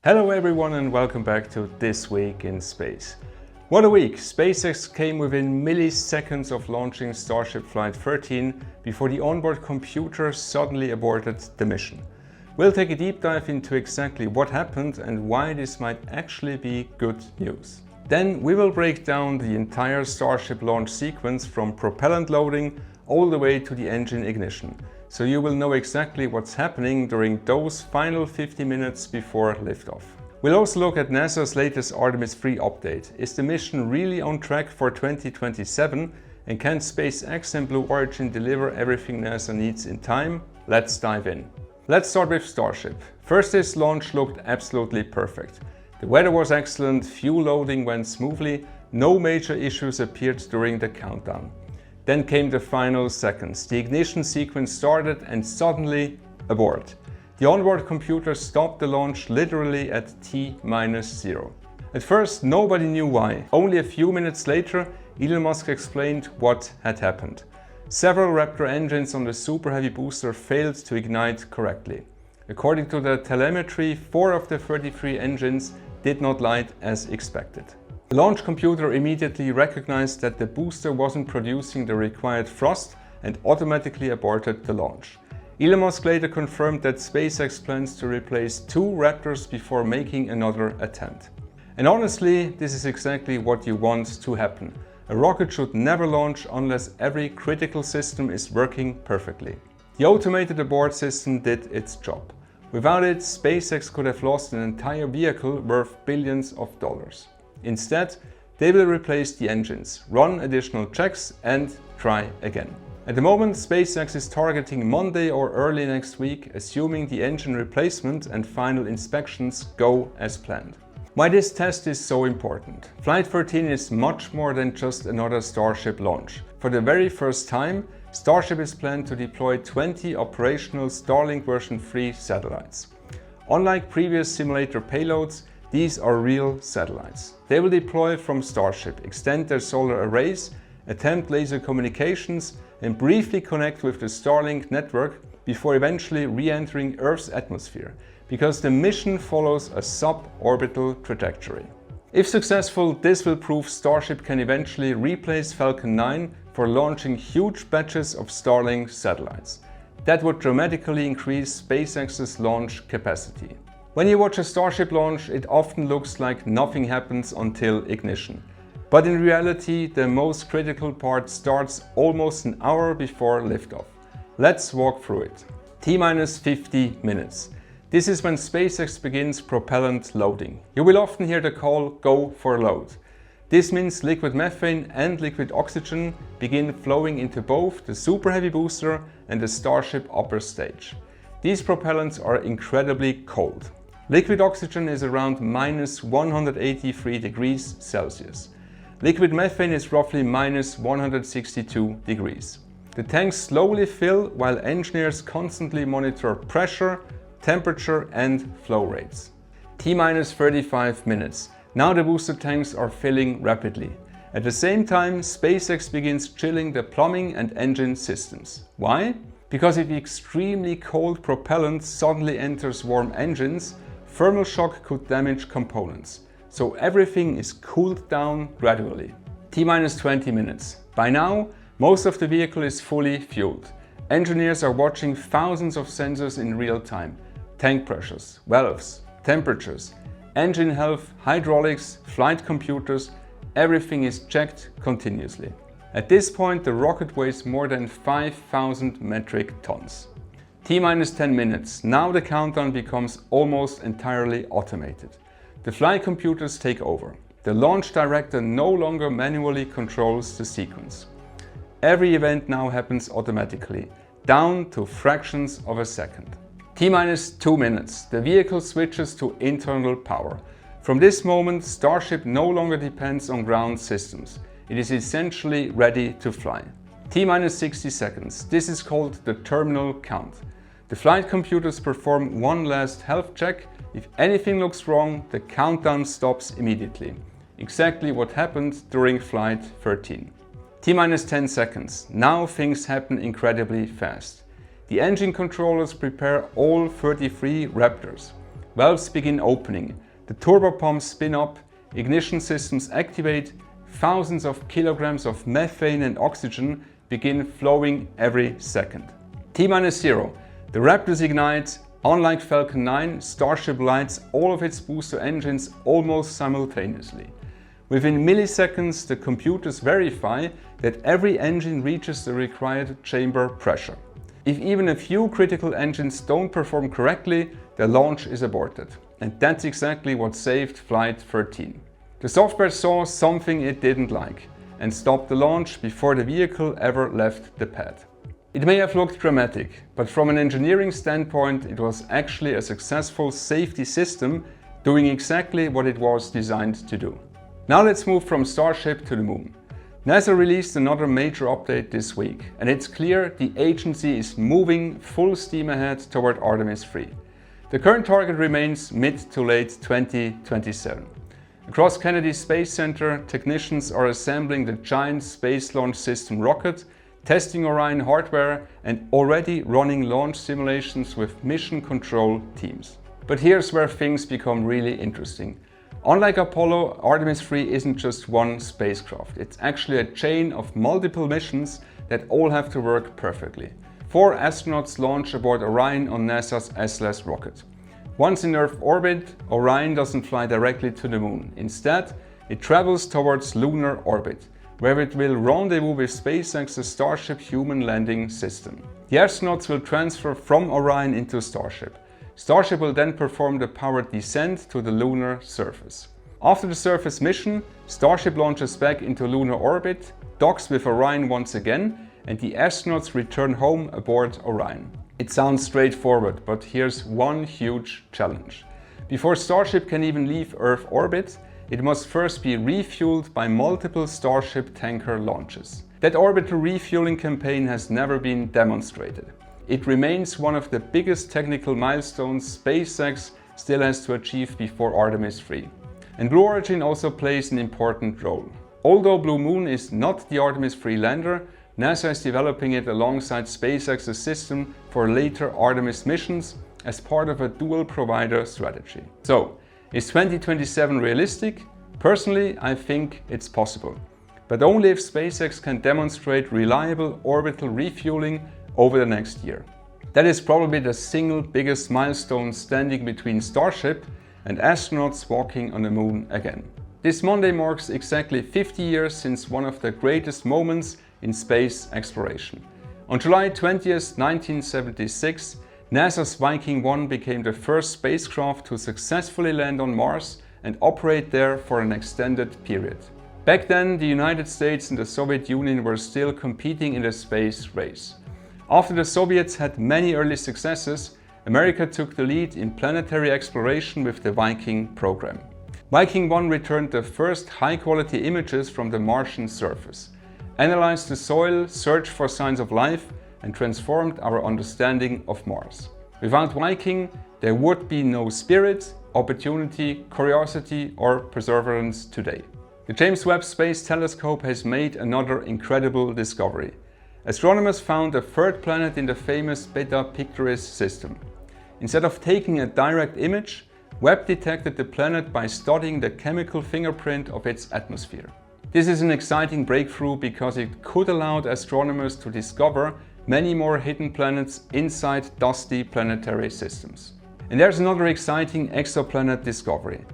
Hello everyone and welcome back to This Week in Space. What a week! SpaceX came within milliseconds of launching Starship Flight 13 before the onboard computer suddenly aborted the mission. We'll take a deep dive into exactly what happened and why this might actually be good news. Then we will break down the entire Starship launch sequence from propellant loading all the way to the engine ignition, so you will know exactly what's happening during those final 50 minutes before liftoff. We'll also look at NASA's latest Artemis III update. Is the mission really on track for 2027? And can SpaceX and Blue Origin deliver everything NASA needs in time? Let's dive in. Let's start with Starship. First day's launch looked absolutely perfect. The weather was excellent, fuel loading went smoothly, no major issues appeared during the countdown. Then came the final seconds. The ignition sequence started and suddenly, abort. The onboard computer stopped the launch literally at T-0. At first, nobody knew why. Only a few minutes later, Elon Musk explained what had happened. Several Raptor engines on the Super Heavy booster failed to ignite correctly. According to the telemetry, 4 of the 33 engines did not light as expected. The launch computer immediately recognized that the booster wasn't producing the required thrust and automatically aborted the launch. Elon Musk later confirmed that SpaceX plans to replace 2 Raptors before making another attempt. And honestly, this is exactly what you want to happen. A rocket should never launch unless every critical system is working perfectly. The automated abort system did its job. Without it, SpaceX could have lost an entire vehicle worth billions of dollars. Instead, they will replace the engines, run additional checks and try again. At the moment, SpaceX is targeting Monday or early next week, assuming the engine replacement and final inspections go as planned. Why this test is so important? Flight 13 is much more than just another Starship launch. For the very first time, Starship is planned to deploy 20 operational Starlink version 3 satellites. Unlike previous simulator payloads, these are real satellites. They will deploy from Starship, extend their solar arrays, attempt laser communications, and briefly connect with the Starlink network before eventually re-entering Earth's atmosphere, because the mission follows a sub-orbital trajectory. If successful, this will prove Starship can eventually replace Falcon 9 for launching huge batches of Starlink satellites. That would dramatically increase SpaceX's launch capacity. When you watch a Starship launch, it often looks like nothing happens until ignition. But in reality, the most critical part starts almost an hour before liftoff. Let's walk through it. T-minus 50 minutes. This is when SpaceX begins propellant loading. You will often hear the call, go for load. This means liquid methane and liquid oxygen begin flowing into both the Super Heavy booster and the Starship upper stage. These propellants are incredibly cold. Liquid oxygen is around minus 183 degrees Celsius. Liquid methane is roughly minus 162 degrees. The tanks slowly fill while engineers constantly monitor pressure, temperature and flow rates. T-minus 35 minutes. Now the booster tanks are filling rapidly. At the same time, SpaceX begins chilling the plumbing and engine systems. Why? Because if the extremely cold propellant suddenly enters warm engines, thermal shock could damage components. So everything is cooled down gradually. T-minus 20 minutes. By now, most of the vehicle is fully fueled. Engineers are watching thousands of sensors in real time. Tank pressures, valves, temperatures, engine health, hydraulics, flight computers, everything is checked continuously. At this point, the rocket weighs more than 5,000 metric tons. T-minus 10 minutes. Now the countdown becomes almost entirely automated. The flight computers take over. The launch director no longer manually controls the sequence. Every event now happens automatically, down to fractions of a second. T-minus 2 minutes. The vehicle switches to internal power. From this moment, Starship no longer depends on ground systems. It is essentially ready to fly. T-minus 60 seconds. This is called the terminal count. The flight computers perform one last health check. If anything looks wrong, the countdown stops immediately. Exactly what happened during Flight 13. T-minus 10 seconds. Now things happen incredibly fast. The engine controllers prepare all 33 Raptors. valves begin opening, the turbopumps spin up, ignition systems activate, thousands of kilograms of methane and oxygen begin flowing every second. T-0, the Raptors ignite. Unlike Falcon 9, Starship lights all of its booster engines almost simultaneously. Within milliseconds, the computers verify that every engine reaches the required chamber pressure. If even a few critical engines don't perform correctly, the launch is aborted. And that's exactly what saved Flight 13. The software saw something it didn't like and stopped the launch before the vehicle ever left the pad. It may have looked dramatic, but from an engineering standpoint, it was actually a successful safety system doing exactly what it was designed to do. Now let's move from Starship to the Moon. NASA released another major update this week, and it's clear the agency is moving full steam ahead toward Artemis III. The current target remains mid to late 2027. Across Kennedy Space Center, technicians are assembling the giant Space Launch System rocket, testing Orion hardware, and already running launch simulations with mission control teams. But here's where things become really interesting. Unlike Apollo, Artemis III isn't just one spacecraft. It's actually a chain of multiple missions that all have to work perfectly. 4 astronauts launch aboard Orion on NASA's SLS rocket. Once in Earth orbit, Orion doesn't fly directly to the Moon. Instead, it travels towards lunar orbit, where it will rendezvous with SpaceX's Starship human landing system. The astronauts will transfer from Orion into Starship. Starship will then perform the powered descent to the lunar surface. After the surface mission, Starship launches back into lunar orbit, docks with Orion once again, and the astronauts return home aboard Orion. It sounds straightforward, but here's one huge challenge. Before Starship can even leave Earth orbit, it must first be refueled by multiple Starship tanker launches. That orbital refueling campaign has never been demonstrated. It remains one of the biggest technical milestones SpaceX still has to achieve before Artemis III. And Blue Origin also plays an important role. Although Blue Moon is not the Artemis III lander, NASA is developing it alongside SpaceX's system for later Artemis missions as part of a dual provider strategy. So, is 2027 realistic? Personally, I think it's possible, but only if SpaceX can demonstrate reliable orbital refueling over the next year. That is probably the single biggest milestone standing between Starship and astronauts walking on the Moon again. This Monday marks exactly 50 years since one of the greatest moments in space exploration. On July 20th, 1976, NASA's Viking 1 became the first spacecraft to successfully land on Mars and operate there for an extended period. Back then, the United States and the Soviet Union were still competing in the space race. After the Soviets had many early successes, America took the lead in planetary exploration with the Viking program. Viking 1 returned the first high-quality images from the Martian surface, analyzed the soil, searched for signs of life, and transformed our understanding of Mars. Without Viking, there would be no Spirit, Opportunity, Curiosity, or Perseverance today. The James Webb Space Telescope has made another incredible discovery. Astronomers found a third planet in the famous Beta Pictoris system. Instead of taking a direct image, Webb detected the planet by studying the chemical fingerprint of its atmosphere. This is an exciting breakthrough because it could allow astronomers to discover many more hidden planets inside dusty planetary systems. And there's another exciting exoplanet discovery.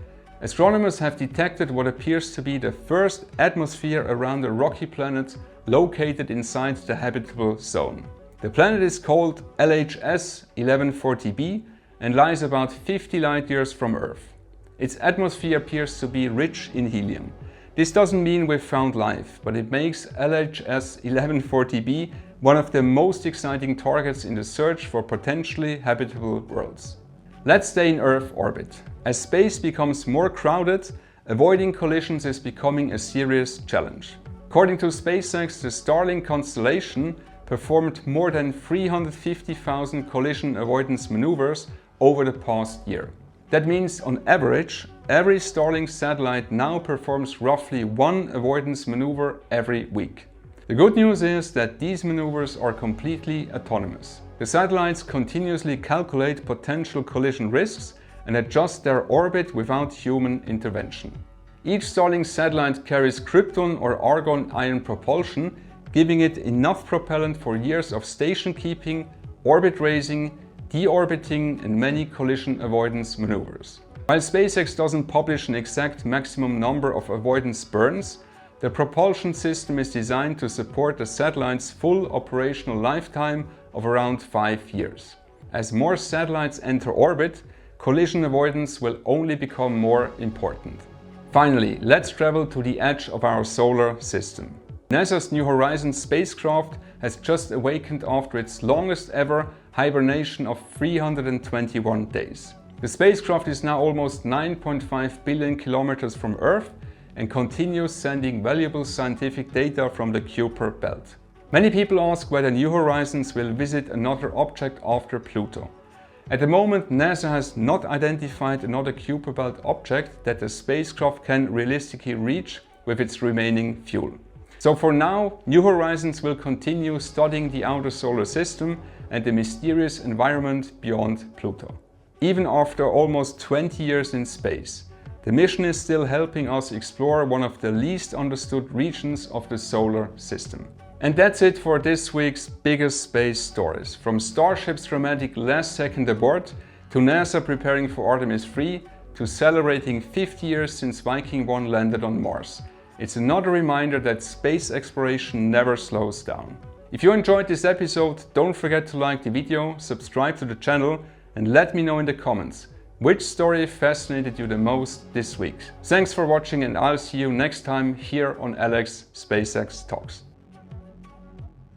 Astronomers have detected what appears to be the first atmosphere around a rocky planet located inside the habitable zone. The planet is called LHS 1140b and lies about 50 light years from Earth. Its atmosphere appears to be rich in helium. This doesn't mean we've found life, but it makes LHS 1140b one of the most exciting targets in the search for potentially habitable worlds. Let's stay in Earth orbit. As space becomes more crowded, avoiding collisions is becoming a serious challenge. According to SpaceX, the Starlink constellation performed more than 350,000 collision avoidance maneuvers over the past year. That means, on average, every Starlink satellite now performs roughly one avoidance maneuver every week. The good news is that these maneuvers are completely autonomous. The satellites continuously calculate potential collision risks and adjust their orbit without human intervention. Each Starlink satellite carries krypton or argon ion propulsion, giving it enough propellant for years of station keeping, orbit raising, deorbiting and many collision avoidance maneuvers. While SpaceX doesn't publish an exact maximum number of avoidance burns, the propulsion system is designed to support the satellite's full operational lifetime of around 5 years. As more satellites enter orbit, collision avoidance will only become more important. Finally, let's travel to the edge of our solar system. NASA's New Horizons spacecraft has just awakened after its longest ever hibernation of 321 days. The spacecraft is now almost 9.5 billion kilometers from Earth and continues sending valuable scientific data from the Kuiper belt. Many people ask whether New Horizons will visit another object after Pluto. At the moment, NASA has not identified another Kuiper belt object that the spacecraft can realistically reach with its remaining fuel. So for now, New Horizons will continue studying the outer solar system and the mysterious environment beyond Pluto. Even after almost 20 years in space, the mission is still helping us explore one of the least understood regions of the solar system. And that's it for this week's biggest space stories. From Starship's dramatic last-second abort, to NASA preparing for Artemis III, to celebrating 50 years since Viking 1 landed on Mars. It's another reminder that space exploration never slows down. If you enjoyed this episode, don't forget to like the video, subscribe to the channel, and let me know in the comments which story fascinated you the most this week. Thanks for watching, and I'll see you next time here on Alex SpaceX Talks.